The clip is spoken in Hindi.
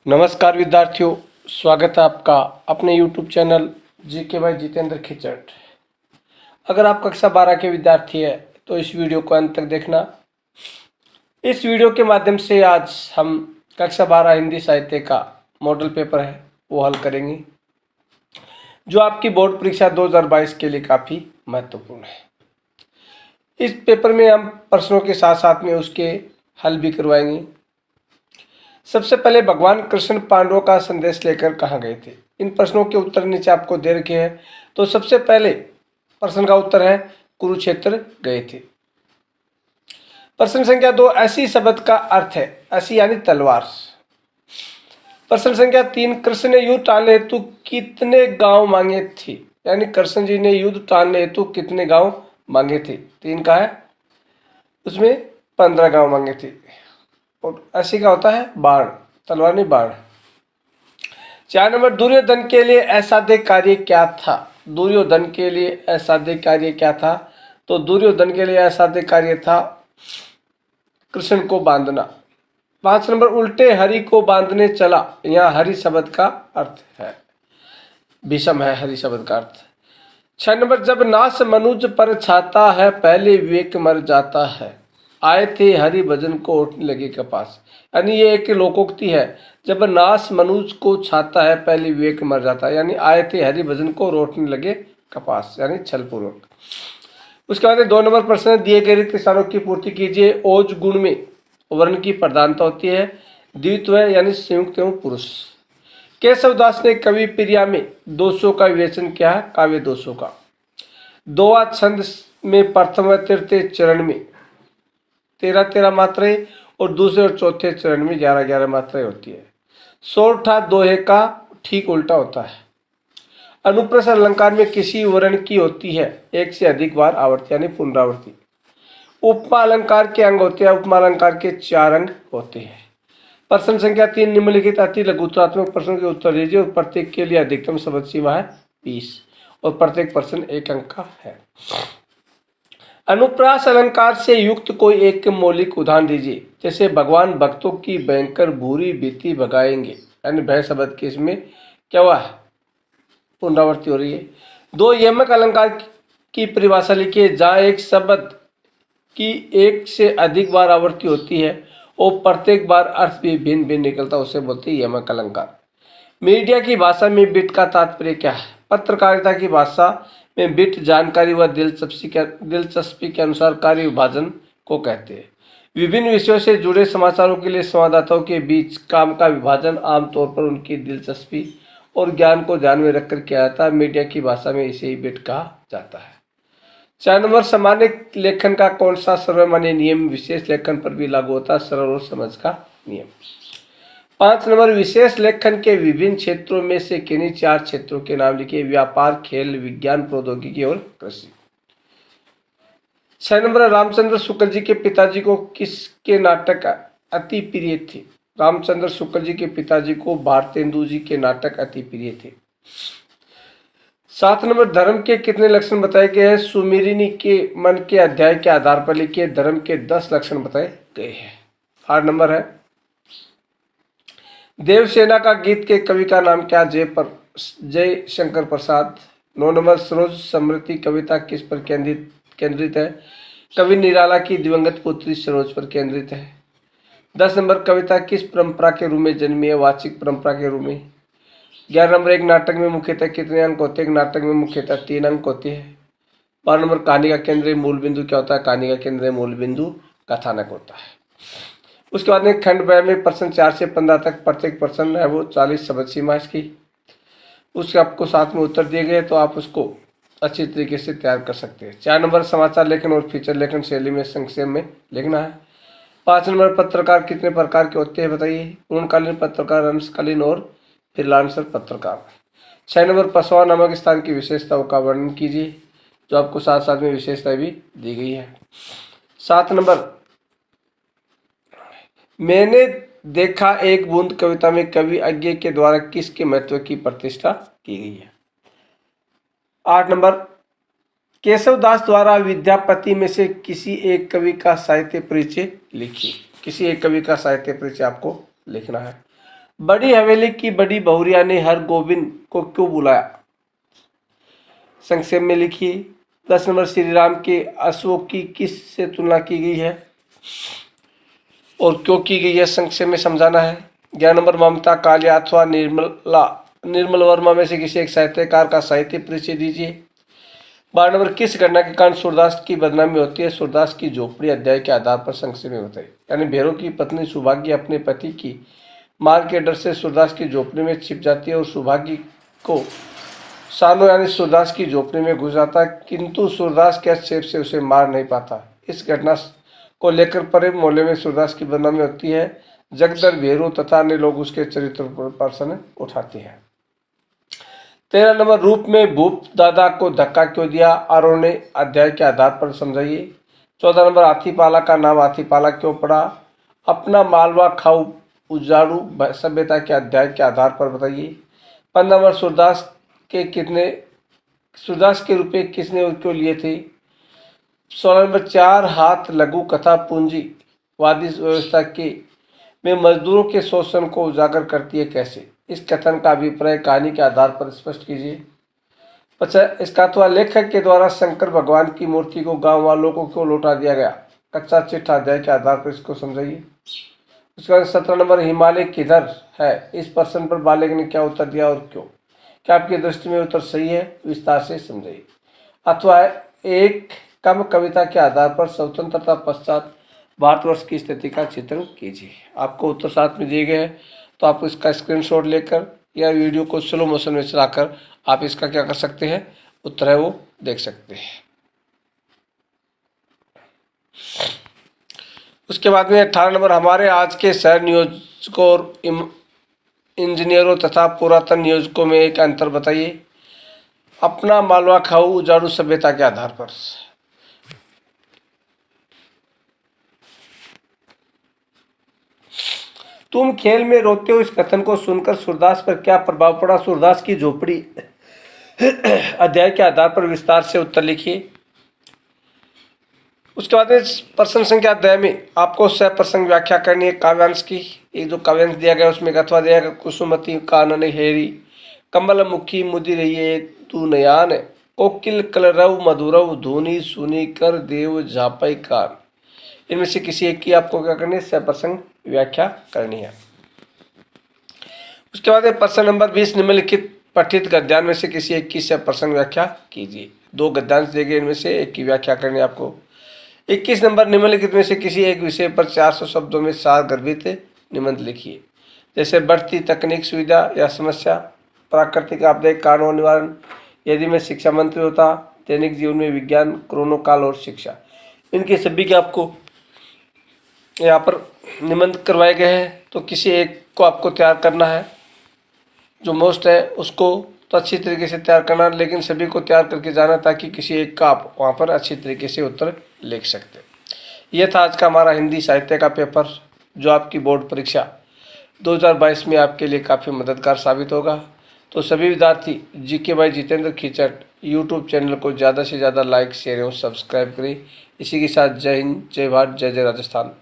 नमस्कार विद्यार्थियों, स्वागत है आपका अपने YouTube channel GK by Jitendra Khichar. अगर आप कक्षा 12 के विद्यार्थी हैं तो इस वीडियो को अंत तक देखना। इस वीडियो के माध्यम से आज हम कक्षा 12 हिंदी साहित्य का मॉडल पेपर है वो हल करेंगे, जो आपकी बोर्ड परीक्षा 2022 के लिए काफ़ी महत्वपूर्ण है। इस पेपर में हम प्रश्नों के साथ साथ में उसके हल भी करवाएंगे। सबसे पहले भगवान कृष्ण पांडवों का संदेश लेकर कहाँ गए थे? इन प्रश्नों के उत्तर नीचे आपको दे रखे हैं। तो सबसे पहले प्रश्न का उत्तर है कुरुक्षेत्र गए थे। प्रश्न संख्या 2, ऐसी शब्द का अर्थ है ऐसी यानी तलवार। प्रश्न संख्या 3, कृष्ण ने युद्ध टालने हेतु कितने गांव मांगे थे? यानी कृष्ण जी ने युद्ध टालने हेतु कितने गांव मांगे थे? 3 का है, उसमें 15 गांव मांगे थे। और ऐसी का होता है बाण, तलवार नहीं बाण। 4 नंबर, दुर्योधन के लिए असाध्य कार्य क्या था? दुर्योधन के लिए असाध्य कार्य क्या था? तो दुर्योधन के लिए असाध्य कार्य था कृष्ण को बांधना। 5 नंबर, उल्टे हरि को बांधने चला। यहाँ हरि शब्द का अर्थ है भीषम है हरि शब्द का अर्थ। 6 नंबर, जब नाश मनुज पर छाता है पहले विवेक मर जाता है। आए थे हरि भजन को उठने लगे कपास। यानी ये एक लोकोक्ति है, जब नाश मनुज को छाता है पहले विवेक मर जाता है। यानी आए थे हरि भजन को रोटने लगे कपास, यानी छल पूर्वक। उसके बाद 2 नंबर प्रश्न, दिए गए रिक्त स्थानों की पूर्ति कीजिए। ओज गुण में वर्ण की प्रधानता होती है, द्वित्व यानी संयुक्त एवं पुरुष। केशवदास ने कवि प्रिया में दोषों का विवेचन किया है, काव्य दोषों का। दोहा छंद में प्रथम व तृतीय चरण में 13-13 मात्राएं और दूसरे और चौथे चरण में 11-11 मात्राएं होती है। सोरठा दोहे का ठीक उल्टा होता है। अनुप्रास अलंकार में किसी वर्ण की होती है एक से अधिक बार आवर्ती यानी पुनरावृत्ति। उपमा अलंकार के अंग होते हैं, उपमा अलंकार के 4 अंग होते हैं। प्रश्न संख्या 3, निम्नलिखित अति लघुत्तरात्मक प्रश्नों के उत्तर दीजिए और प्रत्येक के लिए अधिकतम शब्द सीमा है 20 और प्रत्येक प्रश्न 1 अंक का है। अनुप्रास अलंकार से युक्त कोई एक मौलिक उदाहरण दीजिए। जैसे भगवान भक्तों की भयंकर बुरी भीति भगाएंगे, यानी भय शब्द के इसमें क्या हुआ है पुनरावृत्ति हो रही है। 2 यमक अलंकार की परिभाषा लिखिए। जहाँ एक शब्द की एक से अधिक बार आवृत्ति होती है और प्रत्येक बार अर्थ भी भिन्न भिन्न निकलता है, उसे बोलते हैं यमक अलंकार। मीडिया की भाषा में बिट का तात्पर्य क्या है? पत्रकारिता की भाषा में बिट जानकारी व दिलचस्पी के अनुसार कार्य विभाजन को कहते हैं। विभिन्न विषयों से जुड़े समाचारों के लिए संवाददाताओं के बीच काम का विभाजन आमतौर पर उनकी दिलचस्पी और ज्ञान को ध्यान में रखकर किया जाता है। मीडिया की भाषा में इसे ही बिट कहा जाता है। 4 नंबर, सामान्य लेखन का कौन सा सर्वमान्य नियम विशेष लेखन पर भी लागू होता है? सरल और समझ का नियम। 5 नंबर, विशेष लेखन के विभिन्न क्षेत्रों में से किन्हीं 4 क्षेत्रों के नाम लिखिए। व्यापार, खेल, विज्ञान, प्रौद्योगिकी और कृषि। 6 नंबर, रामचंद्र शुक्ल जी के पिताजी को किसके नाटक अति प्रिय थे? रामचंद्र शुक्ल जी के पिताजी को भारतेंदु जी के नाटक अति प्रिय थे। 7 नंबर, धर्म के कितने लक्षण बताए गए हैं? सुमेरिनी के मन के अध्याय के आधार पर लिखिए। धर्म के 10 लक्षण बताए गए हैं। 8 नंबर है, देवसेना का गीत के कवि का नाम क्या? जय शंकर प्रसाद। 9 नंबर, सरोज समृति कविता किस पर केंद्रित है? कवि निराला की दिवंगत पुत्री सरोज पर केंद्रित है। 10 नंबर, कविता किस परंपरा के रूप में जन्मी है? वाचिक परंपरा के रूप में। 11 नंबर, एक नाटक में मुख्यतः कितने अंक होते हैं? एक नाटक में मुख्यतः 3 अंक होते हैं। 12 नंबर, कहानी का केंद्रीय मूल बिंदु क्या होता है? कहानी का केंद्रीय मूल बिंदु कथानक होता है। उसके बाद में खंड ब में प्रश्न 4 से 15 तक, प्रत्येक प्रश्न है वो 40 शब्द सीमा इसकी। उसके आपको साथ में उत्तर दिए गए तो आप उसको अच्छी तरीके से तैयार कर सकते हैं। 4 नंबर, समाचार लेखन और फीचर लेखन शैली में संक्षेप में लिखना है। 5 नंबर, पत्रकार कितने प्रकार के होते हैं बताइए? पूर्णकालीन पत्रकार, अंशकालीन और फ्रीलांसर पत्रकार। 6 नंबर, पसवा नामक स्थान की विशेषताओं का वर्णन कीजिए, जो आपको साथ साथ में विशेषताएं भी दी गई है। 7 नंबर, मैंने देखा एक बूंद कविता में कवि अज्ञे के द्वारा किसके महत्व की प्रतिष्ठा की गई है? 8 नंबर, केशवदास द्वारा विद्यापति में से किसी एक कवि का साहित्य परिचय लिखिए। किसी एक कवि का साहित्य परिचय आपको लिखना है। बड़ी हवेली की बड़ी बहुरिया ने हर गोविंद को क्यों बुलाया? संक्षेप में लिखिए। 10 नंबर, श्री राम के अश्वों की किस से तुलना की गई है और क्यों की गई है, संक्षेप में समझाना है। 11 नंबर, ममता, कालिया अथवा निर्मल वर्मा में से किसी एक साहित्यकार का साहित्य परिचय दीजिए। 12 नंबर, किस घटना के कारण सूरदास की बदनामी होती है? सूरदास की झोपड़ी अध्याय के आधार पर संक्षेप में बताइए। यानी भैरव की पत्नी सौभाग्य अपने पति की मार के डर से सूरदास की झोपड़ी में छिप जाती है और सौभाग्य को सानो यानी सूरदास की झोपड़ी में घुस जाता है, किंतु सूरदास के हस्तक्षेप से उसे मार नहीं पाता। इस घटना को लेकर पूरे मोहल्ले में सूरदास की बदनामी होती है। जगदर, भेरू तथा अन्य लोग उसके चरित्र पर प्रश्न उठाते हैं। 13 नंबर, रूप में भूप दादा को धक्का क्यों दिया? आरोने अध्याय के आधार पर समझाइए। 14 नंबर, हाथीपाला का नाम हाथीपाला क्यों पड़ा? अपना मालवा खाऊ उजाड़ू सभ्यता के अध्याय के आधार पर बताइए। 15 नंबर, सूरदास के रुपये किसने और क्यों लिए थे? 16 नंबर, 4 हाथ लघु कथा पूंजीवादी व्यवस्था के में मजदूरों के शोषण को उजागर करती है, कैसे? इस कथन का अभिप्राय कहानी के आधार पर स्पष्ट कीजिए। अच्छा, इसका अथवा लेखक के द्वारा शंकर भगवान की मूर्ति को गांव वालों को क्यों लौटा दिया गया? कच्चा चिट्ठा अध्याय के आधार पर इसको समझाइए। उसके बाद 17 नंबर, हिमालय किधर है? इस प्रश्न पर बालक ने क्या उत्तर दिया और क्यों? क्या आपकी दृष्टि में उत्तर सही है? विस्तार से समझाइए। अथवा एक कम कविता के आधार पर स्वतंत्रता पश्चात भारतवर्ष की स्थिति का चित्रण कीजिए। आपको उत्तर साथ में दिए गए हैं, तो आप इसका स्क्रीनशॉट लेकर या वीडियो को स्लो मोशन में चलाकर आप इसका क्या कर सकते हैं, उत्तर है वो देख सकते हैं। उसके बाद में 18 नंबर, हमारे आज के शहर नियोजकों और इंजीनियरों तथा पुरातन नियोजकों में एक अंतर बताइए। अपना मालवा खाऊ उजाड़ू सभ्यता के आधार पर। तुम खेल में रोते हो, इस कथन को सुनकर सूरदास पर क्या प्रभाव पड़ा? सूरदास की झोपड़ी अध्याय के आधार पर विस्तार से उत्तर लिखिए। उसके बाद प्रश्न संख्या अध्याय में आपको सप्रसंग व्याख्या करनी है काव्यांश की। एक जो काव्यांश दिया गया उसमें अथवा दिया गया, कुसुमती कानन हेरी कमल मुखी मुदि रही तू नयान कोकिल कलरव मधुरव धुनी सुनी कर देव झापई कान। इनमें से किसी एक की आपको क्या करनी है, सप्रसंग व्याख्या करनी है। उसके बाद प्रश्न नंबर 20, निम्नलिखित पठित गद्यांश में से किसी एक की सप्रसंग व्याख्या कीजिए। 2 गद्यांश दिए गए, इनमें से एक की व्याख्या करनी है आपको। 21 नंबर, निम्नलिखित में से किसी एक विषय पर 400 शब्दों में सार गर्भित निबंध लिखिए। जैसे बढ़ती तकनीक सुविधा या समस्या, प्राकृतिक आपदा, कारण और निवारण, यदि मैं शिक्षा मंत्री होता, दैनिक जीवन में विज्ञान, कोरोना काल और शिक्षा। इनके सभी के आपको यहाँ पर निबंध करवाए गए हैं, तो किसी एक को आपको तैयार करना है। जो मोस्ट है उसको तो अच्छी तरीके से तैयार करना, लेकिन सभी को तैयार करके जाना ताकि किसी एक का आप वहाँ पर अच्छी तरीके से उत्तर लिख सकते। यह था आज का हमारा हिंदी साहित्य का पेपर, जो आपकी बोर्ड परीक्षा 2022 में आपके लिए काफ़ी मददगार साबित होगा। तो सभी विद्यार्थी GK by Jitendra Khichat YouTube channel को ज़्यादा से ज़्यादा लाइक, शेयर एवं सब्सक्राइब करें। इसी के साथ जय हिंद, जय भारत, जय जय राजस्थान।